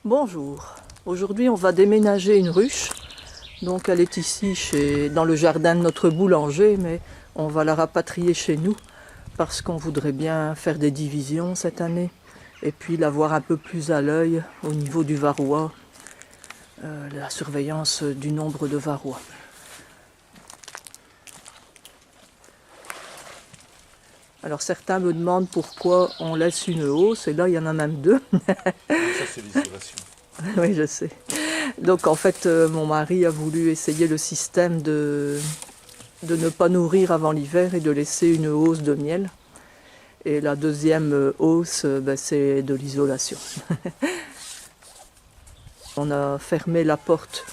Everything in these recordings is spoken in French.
Bonjour, aujourd'hui on va déménager une ruche. Donc elle est ici dans le jardin de notre boulanger, mais on va la rapatrier chez nous parce qu'on voudrait bien faire des divisions cette année et puis la voir un peu plus à l'œil au niveau du varroa, la surveillance du nombre de varrois. Alors certains me demandent pourquoi on laisse une hausse, et là il y en a même deux. Ça c'est l'isolation. Oui, je sais. Donc en fait, mon mari a voulu essayer le système de ne pas nourrir avant l'hiver et de laisser une hausse de miel. Et la deuxième hausse, c'est de l'isolation. On a fermé la porte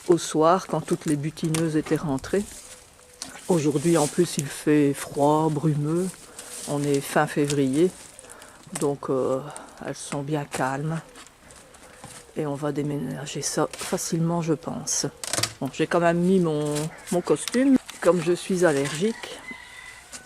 au soir quand toutes les butineuses étaient rentrées. Aujourd'hui en plus il fait froid, brumeux. On est fin février, donc elles sont bien calmes. Et on va déménager ça facilement, je pense. Bon, j'ai quand même mis mon costume, comme je suis allergique,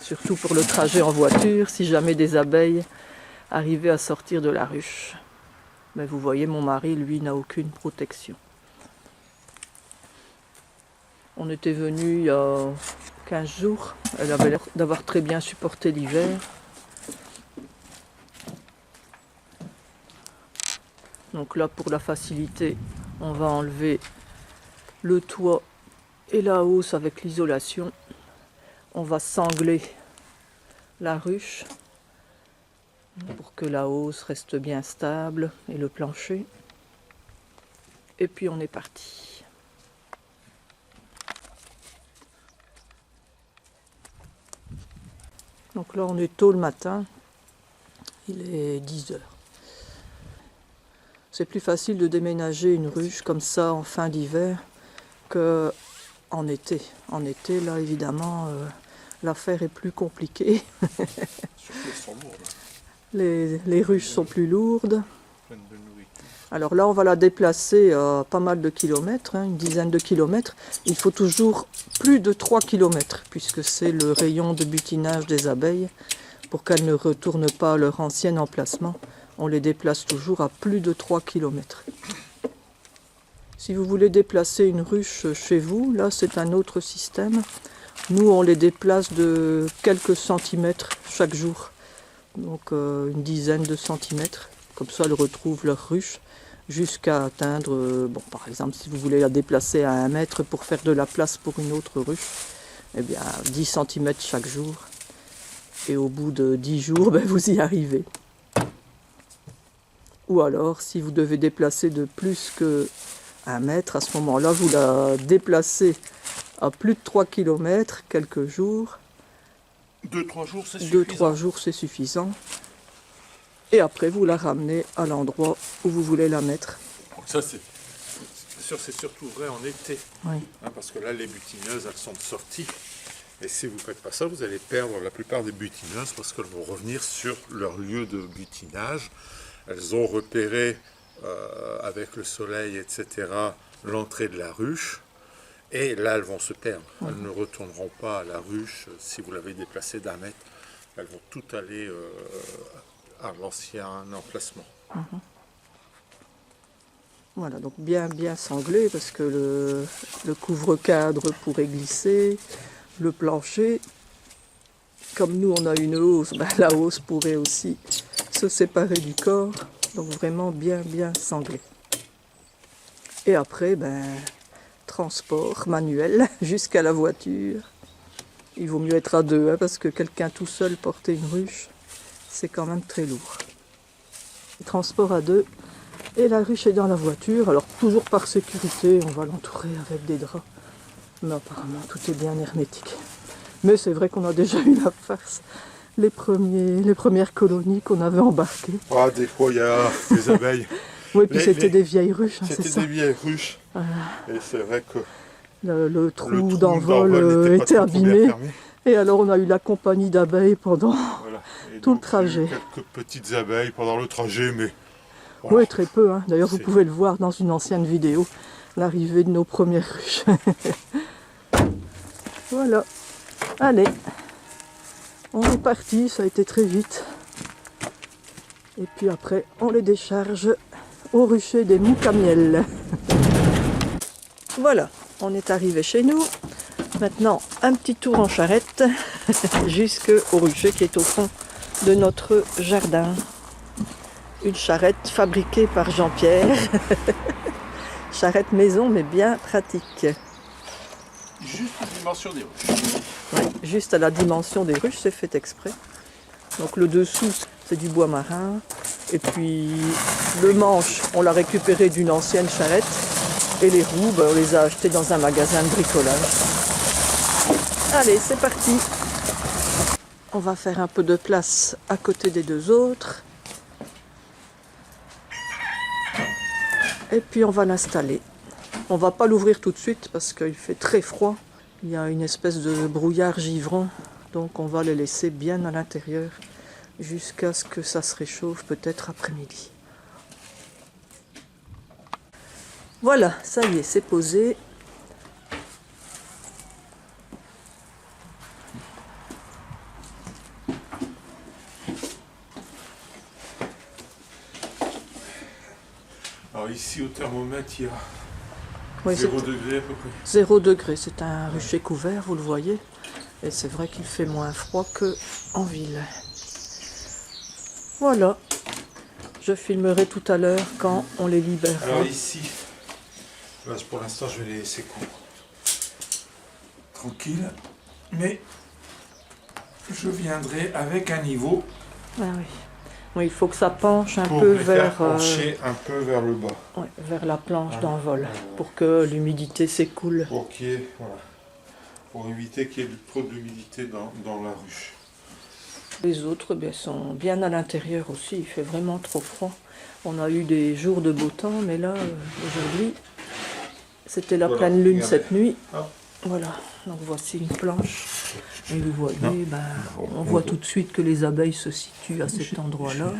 surtout pour le trajet en voiture, si jamais des abeilles arrivaient à sortir de la ruche. Mais vous voyez, mon mari, lui, n'a aucune protection. On était venu il y a 15 jours. Elle avait l'air d'avoir très bien supporté l'hiver. Donc là, pour la facilité, on va enlever le toit et la hausse avec l'isolation. On va sangler la ruche pour que la hausse reste bien stable et le plancher. Et puis on est parti. Donc là, on est tôt le matin. Il est 10 heures. C'est plus facile de déménager une ruche comme ça en fin d'hiver qu'en été. En été, là, évidemment, l'affaire est plus compliquée. Surtout elles sont lourdes. Les ruches sont plus lourdes. Pleines de nourriture. Alors là, on va la déplacer à pas mal de kilomètres, une dizaine de kilomètres. Il faut toujours plus de 3 kilomètres, puisque c'est le rayon de butinage des abeilles. Pour qu'elles ne retournent pas à leur ancien emplacement, on les déplace toujours à plus de 3 kilomètres. Si vous voulez déplacer une ruche chez vous, là c'est un autre système. Nous, on les déplace de quelques centimètres chaque jour. Donc une dizaine de centimètres. Comme ça, elles retrouvent leur ruche jusqu'à atteindre, par exemple, si vous voulez la déplacer à 1 mètre pour faire de la place pour une autre ruche, eh bien 10 centimètres chaque jour. Et au bout de 10 jours, vous y arrivez. Ou alors, si vous devez déplacer de plus que 1 mètre, à ce moment-là, vous la déplacez à plus de 3 km quelques jours. 2-3 jours, c'est suffisant. 2-3 jours, c'est suffisant. Et après, vous la ramenez à l'endroit où vous voulez la mettre. Donc ça, c'est surtout vrai en été. Oui. Parce que là, les butineuses, elles sont de sortie. Et si vous ne faites pas ça, vous allez perdre la plupart des butineuses parce qu'elles vont revenir sur leur lieu de butinage. Elles ont repéré, avec le soleil, etc., l'entrée de la ruche. Et là, elles vont se perdre. Elles ne retourneront pas à la ruche si vous l'avez déplacée d'1 mètre. Elles vont toutes aller à l'ancien emplacement. Voilà, donc bien sanglé parce que le couvre-cadre pourrait glisser, le plancher. Comme nous, on a une hausse, la hausse pourrait aussi se séparer du corps. Donc vraiment bien sanglé. Et après, transport manuel jusqu'à la voiture. Il vaut mieux être à 2, parce que quelqu'un tout seul porter une ruche, c'est quand même très lourd. Transport à 2 et la ruche est dans la voiture. Alors toujours par sécurité, on va l'entourer avec des draps. Mais apparemment tout est bien hermétique. Mais c'est vrai qu'on a déjà eu la farce. Les premières colonies qu'on avait embarquées. Ah, des fois, il y a des abeilles. Oui, puis c'était des vieilles ruches, c'est C'était ça. des vieilles ruches. Voilà. Et c'est vrai que Le trou d'envol n'était était pas trop bien abîmé. fermé. Et alors on a eu la compagnie d'abeilles pendant Voilà. Et tout le donc, il y a eu trajet. quelques petites abeilles pendant le trajet, mais voilà. Oui, très peu. D'ailleurs, vous C'est- pouvez le voir dans une ancienne vidéo, l'arrivée de nos premières ruches. Voilà. Allez, on est parti, ça a été très vite. Et puis après, on les décharge au rucher des mouques à miel. Voilà, on est arrivé chez nous. Maintenant, un petit tour en charrette jusqu'au rucher qui est au fond de notre jardin. Une charrette fabriquée par Jean-Pierre. Charrette maison, mais bien pratique. Juste la dimension des ruches. Ouais, juste à la dimension des ruches, c'est fait exprès. Donc le dessous, c'est du bois marin. Et puis le manche, on l'a récupéré d'une ancienne charrette. Et les roues, on les a achetées dans un magasin de bricolage. Allez, c'est parti. On va faire un peu de place à côté des deux autres. Et puis on va l'installer. On va pas l'ouvrir tout de suite parce qu'il fait très froid. Il y a une espèce de brouillard givrant. Donc on va les laisser bien à l'intérieur jusqu'à ce que ça se réchauffe peut-être après-midi. Voilà, ça y est, c'est posé. Alors ici au thermomètre il y a Oui, 0 degré à peu près. 0 degré, c'est un rucher couvert, vous le voyez. Et c'est vrai qu'il fait moins froid qu'en ville. Voilà. Je filmerai tout à l'heure quand on les libère. Alors ici, là, pour l'instant je vais les laisser coudre. Tranquille. Mais je viendrai avec un niveau Ah oui. Oui, il faut que ça penche un pour peu les faire vers, pencher un peu vers le bas. ouais, vers la planche d'envol pour que l'humidité s'écoule. Pour qu'il y ait, voilà, pour éviter qu'il y ait trop d'humidité dans la ruche. Les autres sont bien à l'intérieur aussi, il fait vraiment trop froid. On a eu des jours de beau temps, mais là, aujourd'hui, c'était la Voilà, pleine lune regardez. cette nuit. Ah. Voilà, donc voici une planche. Et vous voyez, on voit tout de suite que les abeilles se situent à cet endroit-là.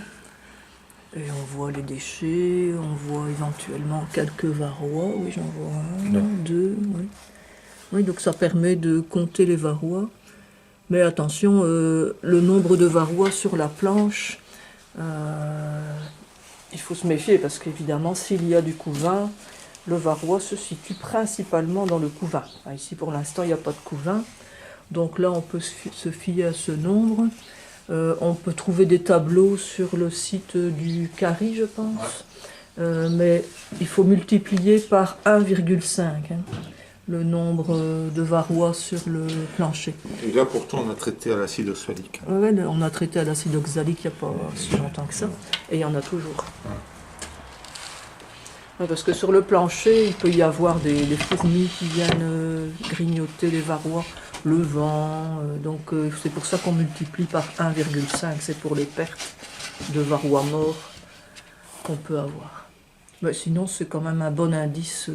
Et on voit les déchets, on voit éventuellement quelques varrois. Oui, j'en vois un, deux, oui. Oui, donc ça permet de compter les varrois. Mais attention, le nombre de varrois sur la planche, il faut se méfier parce qu'évidemment, s'il y a du couvain, le varrois se situe principalement dans le couvain. Ici, pour l'instant, il n'y a pas de couvain. Donc là, on peut se fier à ce nombre. On peut trouver des tableaux sur le site du CARI, je pense. Mais il faut multiplier par 1,5 le nombre de varrois sur le plancher. Et là pourtant on a traité à l'acide oxalique. Ouais, on a traité à l'acide oxalique il n'y a pas si longtemps que ça. Et il y en a toujours. Ouais, parce que sur le plancher, il peut y avoir des fourmis qui viennent grignoter les varrois, le vent. Donc c'est pour ça qu'on multiplie par 1,5. C'est pour les pertes de varrois morts qu'on peut avoir. Mais sinon, c'est quand même un bon indice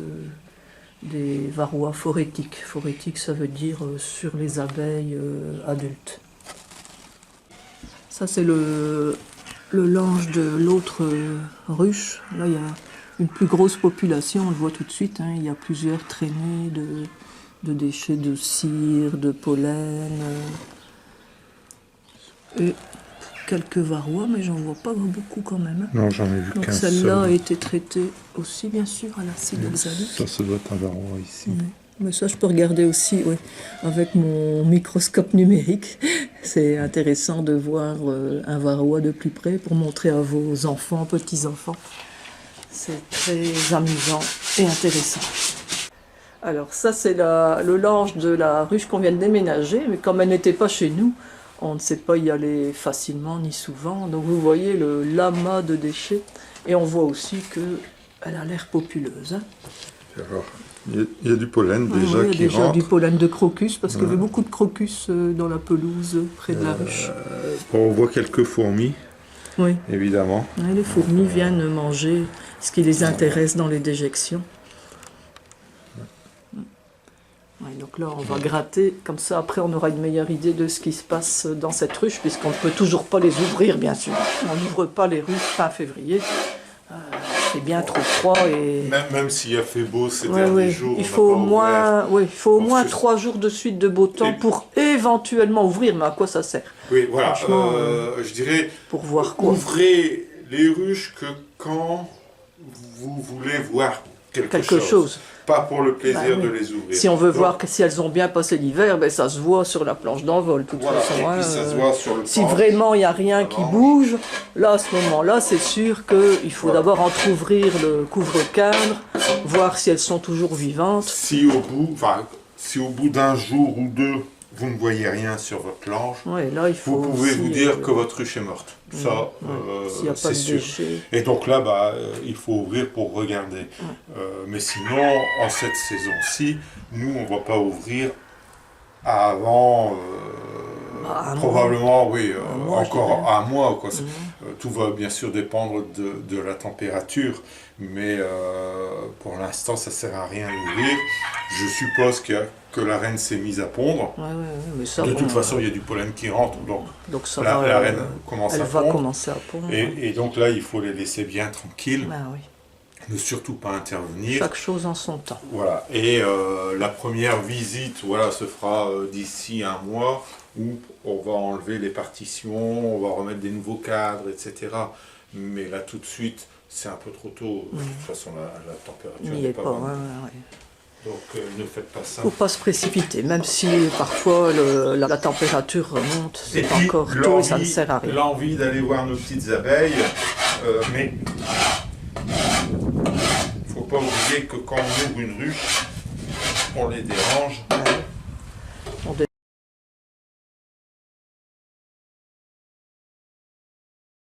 des varrois phorétiques. Phorétique, ça veut dire sur les abeilles adultes. Ça, c'est le lange de l'autre ruche. Là, il y a une plus grosse population, on le voit tout de suite. Il y a plusieurs traînées de déchets de cire, de pollen. Et quelques varrois, mais j'en vois pas beaucoup quand même. Non, j'en ai vu Donc qu'un celle-là a seul. été traitée aussi, bien sûr, à l'acide oxalique. Ça doit être un varroa ici. Oui. Mais ça, je peux regarder aussi, oui, avec mon microscope numérique. C'est intéressant de voir un varroa de plus près pour montrer à vos enfants, petits-enfants. C'est très amusant et intéressant. Alors ça, c'est le lange de la ruche qu'on vient de déménager, mais comme elle n'était pas chez nous, on ne sait pas y aller facilement ni souvent. Donc vous voyez le lamas de déchets et on voit aussi qu'elle a l'air populeuse. Alors, il y a du pollen déjà Oui, il y a qui déjà rentre. du pollen de crocus, parce qu'il y avait beaucoup de crocus dans la pelouse près de la ruche. Bon, on voit quelques fourmis, Oui. évidemment. Ouais, les fourmis viennent manger ce qui les intéresse dans les déjections. Ouais, donc là, on va gratter, comme ça après on aura une meilleure idée de ce qui se passe dans cette ruche, puisqu'on ne peut toujours pas les ouvrir, bien sûr. On n'ouvre pas les ruches fin février. C'est bien trop froid et... Même s'il a fait beau ces Ouais, derniers ouais. jours, Il on faut n'a au pas moins, ouvert. oui, il faut au Parce moins que- 3 jours de suite de beau temps Et- pour éventuellement ouvrir, mais à quoi ça sert? Oui, voilà. Franchement, Je dirais, pour voir quoi? ouvrez les ruches que quand vous voulez voir quelque chose. Pas pour le plaisir Bah, de oui. les ouvrir. Si on veut Donc, voir que si elles ont bien passé l'hiver, ben, ça se voit sur la planche d'envol, de toute voilà, façon. et Hein, puis ça se voit sur le si planche. vraiment il n'y a rien qui Planche. bouge, là, à ce moment-là, c'est sûr qu'il faut Voilà. d'abord entrouvrir le couvre-cadre, voir si elles sont toujours vivantes. Si au bout d'un jour ou deux, vous ne voyez rien sur votre planche, Ouais, là, il faut vous pouvez aussi, vous dire que votre ruche est morte. Ça, s'il n'y a pas c'est de sûr. déchets. Et donc là, il faut ouvrir pour regarder. Mais sinon, en cette saison-ci, nous, on ne va pas ouvrir avant, Un probablement, oui, mois, je encore dirais. un mois. Quoi. Tout va bien sûr dépendre de la température, mais pour l'instant, ça ne sert à rien d'ouvrir. Je suppose que la reine s'est mise à pondre. Ouais, mais ça, De bon, toute façon, il y a du pollen qui rentre, donc ça la va, reine commence elle à va pondre. commencer à pondre. Et donc là, il faut les laisser bien tranquilles, Ben oui. ne surtout pas intervenir. Chaque chose en son temps. Voilà. Et la première visite, voilà, se fera d'ici un mois, où on va enlever les partitions, on va remettre des nouveaux cadres, etc. Mais là, tout de suite, c'est un peu trop tôt. De toute façon, la température Il n'y n'est est pas pas. bonne. Ouais. Donc, ne faites pas ça. Faut pas se précipiter, même si parfois la température remonte, Et c'est puis, encore tôt et ça ne sert à rien. l'envie d'aller voir nos petites abeilles, mais faut pas oublier que quand on ouvre une ruche, on les dérange,